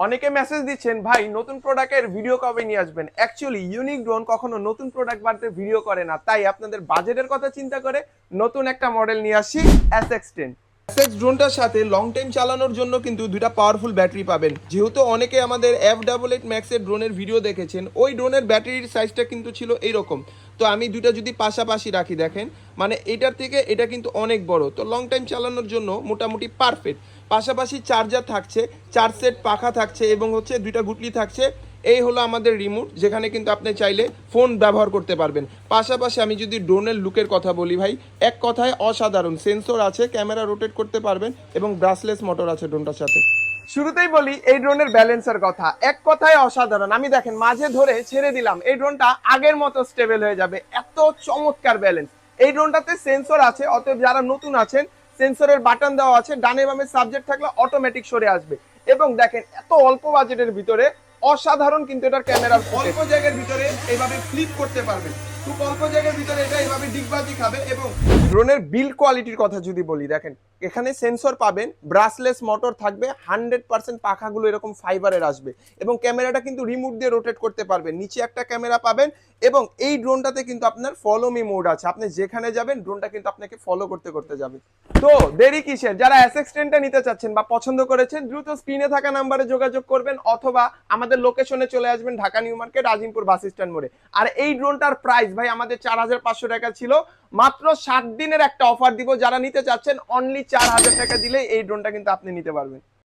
অনেকে মেসেজ দিচ্ছেন ভাই নতুন প্রোডাক্টের ভিডিও কবে নিয়ে আসবেন। অ্যাকচুয়ালি ইউনিক ড্রোন কখনো নতুন প্রোডাক্ট বাড়তে ভিডিও করে না, তাই আপনাদের বাজেটের কথা চিন্তা করে নতুন একটা মডেল নিয়ে আসি SX10। এসএক্স ড্রোনটার সাথে লং টাইম চালানোর জন্য কিন্তু দুইটা পাওয়ারফুল ব্যাটারি পাবেন। যেহেতু অনেকে আমাদের F88 ম্যাক্সের ড্রোনের ভিডিও দেখেছেন, ওই ড্রোনের ব্যাটারির সাইজটা কিন্তু ছিল এইরকম। তো আমি দুইটা যদি পাশাপাশি রাখি দেখেন, মানে এটার থেকে এটা কিন্তু অনেক বড়, তো লং টাইম চালানোর জন্য মোটামুটি পারফেক্ট। পাশাপাশি চার্জার থাকছে, 4 সেট পাখা থাকছে এবং হচ্ছে দুইটা গুটলি থাকছে। এই হলো আমাদের রিমোট, যেখানে কিন্তু আপনি চাইলে ফোন ব্যবহার করতে পারবেন। পাশাপাশি আমি যদি ড্রোনের লুকের কথা বলি ভাই, এক কথায় অসাধারণ। সেন্সর আছে, ক্যামেরা রোটেট করতে পারবেন এবং ব্রাসলেস মোটর আছে ড্রোনটার সাথে। শুরুতেই বলি এই ড্রোনের ব্যালেন্সের কথা, এক কথায় অসাধারণ। আমি দেখেন মাঝে ধরে ছেড়ে দিলাম, এই ড্রোনটা আগের মতো স্টেবল হয়ে যাবে, এত চমৎকার ব্যালেন্স। এই ড্রোনটাতে সেন্সর আছে, অতএব যারা নতুন আছেন সেন্সরের বাটন দেওয়া আছে, ডানে বামে সাবজেক্ট থাকলে অটোমেটিক সরে আসবে। এবং দেখেন এত অল্প বাজেটের ভিতরে অসাধারণ কিন্তু এটার ক্যামেরা। অল্প জায়গার ভিতরে এইভাবে ফ্লিপ করতে পারবেন, খুব অল্প জায়গার ভিতরে এটা এইভাবে ডিগবাজি খাবে। এবং ড্রোনের বিল্ড কোয়ালিটির কথা যদি বলি, দেখেন এখানে সেন্সর পাবেন, ব্রাসলেস মোটর থাকবে, 100% পাখাগুলো এরকম ফাইবারের আসবে এবং ক্যামেরাটা কিন্তু রিমোট দিয়ে রোটেট করতে পারবেন। নিচে একটা ক্যামেরা পাবেন এবং এই ড্রোনটাতে কিন্তু আপনার ফলো মি মোড আছে, আপনি যেখানে যাবেন ড্রোনটা কিন্তু আপনাকে ফলো করতে করতে যাবে। তো দেরি কিসের, যারা SX10টা নিতে চাচ্ছেন বা পছন্দ করেছেন দ্রুত স্ক্রিনে থাকা নাম্বারে যোগাযোগ করবেন অথবা আমাদের লোকেশনে চলে আসবেন, Dhaka new market, Azimpur bus stand মোড়ে। আর এই ড্রোনটার প্রাইস ভাই আমাদের 4500 টাকা ছিল, মাত্র 7 দিনের একটা অফার দিব। যারা নিতে চাচ্ছেন অনলি 4000 টাকা দিলে এই ড্রোনটা কিন্তু আপনি নিতে পারবেন।